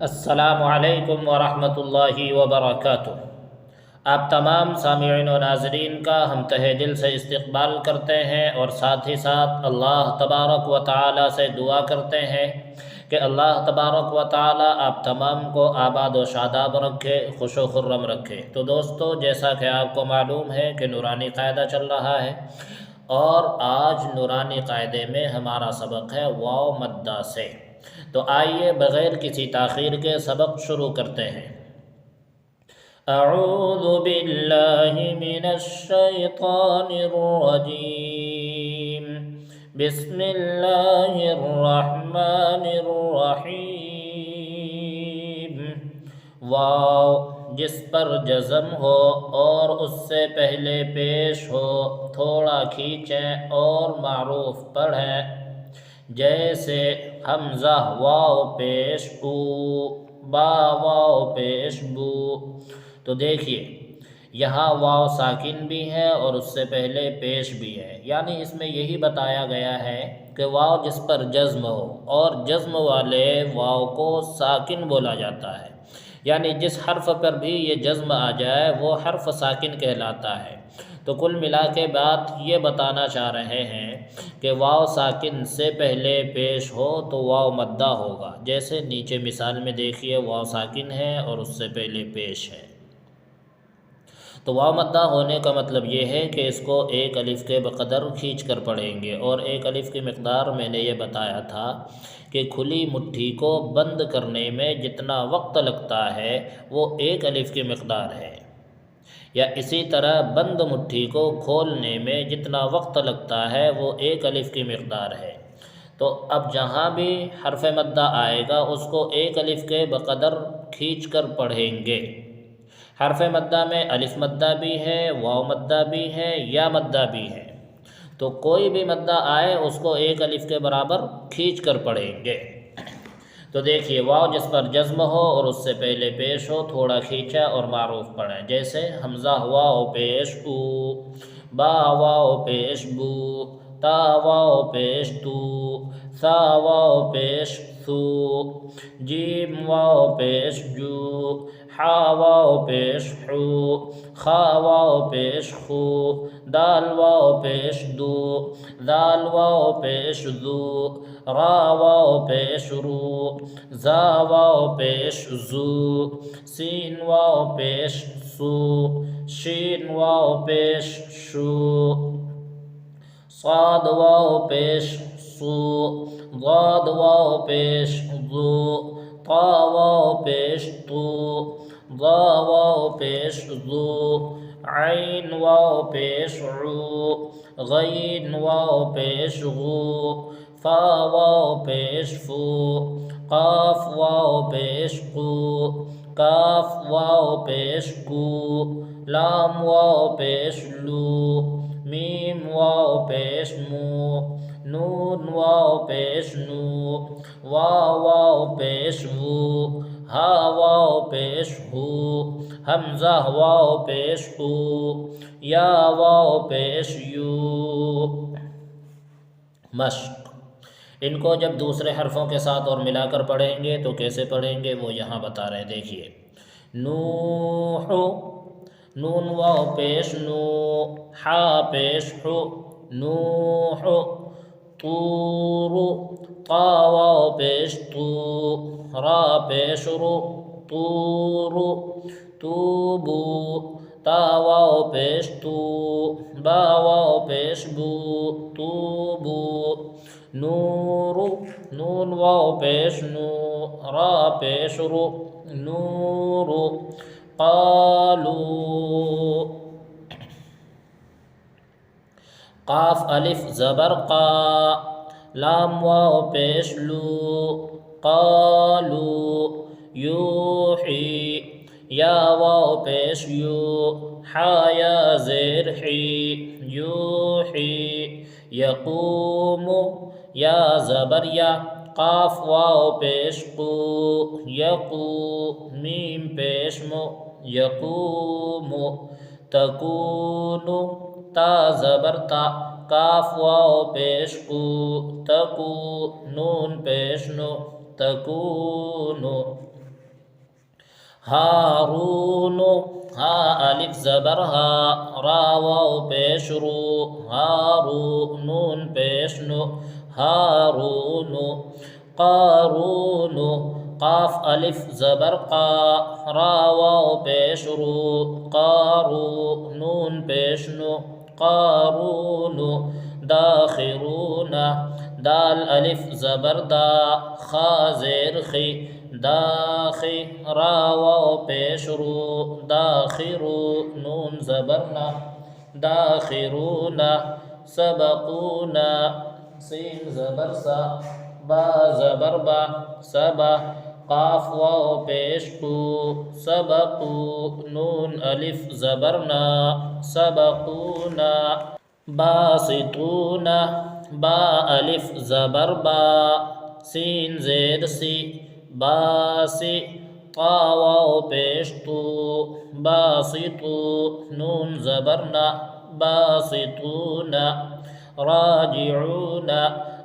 السلام علیکم ورحمۃ اللہ وبرکاتہ۔ آپ تمام سامعین و ناظرین کا ہم تہہ دل سے استقبال کرتے ہیں اور ساتھ ہی ساتھ اللہ تبارک و تعالی سے دعا کرتے ہیں کہ اللہ تبارک و تعالی آپ تمام کو آباد و شاداب رکھے، خوش و خرم رکھے۔ تو دوستو، جیسا کہ آپ کو معلوم ہے کہ نورانی قاعدہ چل رہا ہے، اور آج نورانی قاعدے میں ہمارا سبق ہے واو مدہ سے۔ تو آئیے بغیر کسی تاخیر کے سبق شروع کرتے ہیں۔ اعوذ باللہ من الشیطان الرجیم، بسم اللہ الرحمن الرحیم۔ واو جس پر جزم ہو اور اس سے پہلے پیش ہو تھوڑا کھینچیں اور معروف پڑھیں، جیسے حمزہ واو پیش او، با واو پیش بو۔ تو دیکھیے یہاں واو ساکن بھی ہے اور اس سے پہلے پیش بھی ہے، یعنی اس میں یہی بتایا گیا ہے کہ واو جس پر جزم ہو، اور جزم والے واو کو ساکن بولا جاتا ہے، یعنی جس حرف پر بھی یہ جزم آ جائے وہ حرف ساکن کہلاتا ہے۔ تو کل ملا کے بات یہ بتانا چاہ رہے ہیں کہ واو ساکن سے پہلے پیش ہو تو واو مدہ ہوگا، جیسے نیچے مثال میں دیکھیے واو ساکن ہے اور اس سے پہلے پیش ہے۔ تو واو مدہ ہونے کا مطلب یہ ہے کہ اس کو ایک الف کے بقدر کھینچ کر پڑھیں گے، اور ایک الف کی مقدار میں نے یہ بتایا تھا کہ کھلی مٹھی کو بند کرنے میں جتنا وقت لگتا ہے وہ ایک الف کی مقدار ہے، یا اسی طرح بند مٹھی کو کھولنے میں جتنا وقت لگتا ہے وہ ایک الف کی مقدار ہے۔ تو اب جہاں بھی حرف مدہ آئے گا اس کو ایک الف کے بقدر کھینچ کر پڑھیں گے۔ حرف مدہ میں الف مدہ بھی ہے، واو مدہ بھی ہے، یا مدہ بھی ہے، تو کوئی بھی مدہ آئے اس کو ایک الف کے برابر کھینچ کر پڑھیں گے۔ تو دیکھیے واو جس پر جزم ہو اور اس سے پہلے پیش ہو تھوڑا کھینچا اور معروف پڑھیں، جیسے حمزہ واو پیش او، با واو پیش بو، تا واو پیش تو، ثا واو پیش ثو، جیم واو پیش جو، حا واو پیش حو، خا واو پیش خو، دال واو پیش دو، ذال واو پیش ذو، را واو پیش رو، زا واو پیش زو، سین واو پیش سو، شین واو پیش شو، صاد واو پیش صو، ضاد واو پیش ضو، طا واو پیش طو، ظا واو پیش ذو، عین واو پیش عو، غین واو پیش غو، فا واو پیش فو، قاف واو پیش قو، کاف واو پیش کو، لام واو پیش لو، میم واو پیش مو، نون واو پیش نو، واو واو پیش وو، ہا واو پیش ہو، حمزہ واو پیش او، یا واو پیش یو۔ مشق، ان کو جب دوسرے حرفوں کے ساتھ اور ملا کر پڑھیں گے تو کیسے پڑھیں گے وہ یہاں بتا رہے ہیں، دیکھیے نوح، نون واو پیش نو، حا پیش حو، نوح، طور، طا واو پیش طو، را پیش رو، طور، توبو، تا واو پیش تو، با واو پیش بو، توبو، نور، نون واو پیش نو، را پیش رو، نور، قالو، قاف الف زبر قا، لام واو پیش لو، قالو، یوحی، یا واو پیش یو، حا یا زیر حی، یوحی، یقوم، یا زبر یا، قاف واو پیش قو، یقو، میم پیش مو، یقوم، تکون، تا زبر تا، کاف واو پیش قو، تکو، نون پیش نو، تکونو۔ ہارون ہا الف زبر ہا را واو پیش رو ہارو نون پیش نو ہارون قارون قاف الف زبر قا را واو پیش رو قارو نون پیش نو قارون داخرون دال الف زبر دا خا زیر خی داخی را واو پیش رو داخرو نون زبرنا داخرون سبقونا سین زبر سا با زبر با سبا قاف واو پیش کو سبقو نون الف زبرنا سبقونا باسطون با الف زبر با سین زیر سی باسی طا واو پیش تو باسطو نون زبرنا باسطون راجعون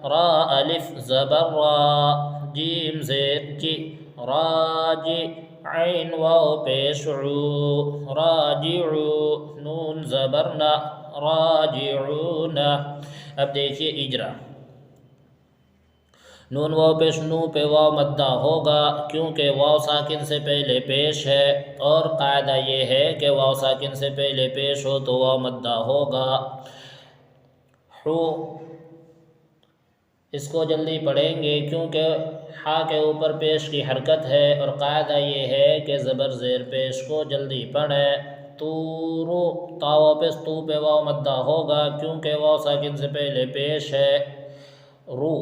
را الف زبر را جیم زید جی راجع عین واو پیش عو راجعو نون زبرنا راجعون اب دیکھیے اجرا نون واو پیش نو پہ واو مدہ ہوگا کیونکہ واو ساکن سے پہلے پیش ہے اور قاعدہ یہ ہے کہ واو ساکن سے پہلے پیش ہو تو واو مدہ ہوگا حو اس کو جلدی پڑھیں گے کیونکہ ہا کے اوپر پیش کی حرکت ہے اور قاعدہ یہ ہے کہ زبر زیر پیش کو جلدی پڑھیں تورو تا واو پیش تو پہ واو مدہ ہوگا کیونکہ واو ساکن سے پہلے پیش ہے رو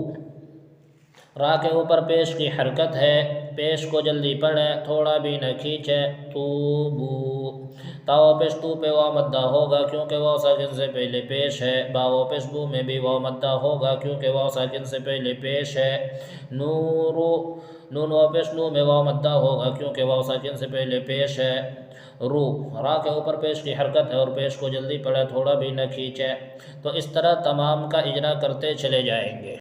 را کے اوپر پیش کی حرکت ہے پیش کو جلدی پڑھیں تھوڑا بھی نہ کھینچیں توبو تا واو پیش تو پہ واو مدہ ہوگا کیونکہ واو ساکن سے پہلے پیش ہے با واو پیش بو میں بھی واو مدہ ہوگا کیونکہ واو ساکن سے پہلے پیش ہے نورو نون واو پیش نو میں واو مدہ ہوگا کیونکہ واو ساکن سے پہلے پیش ہے رو را کے اوپر پیش کی حرکت ہے اور پیش کو جلدی پڑھیں تھوڑا بھی نہ کھینچیں تو اس طرح تمام کا اجرا کرتے چلے جائیں گے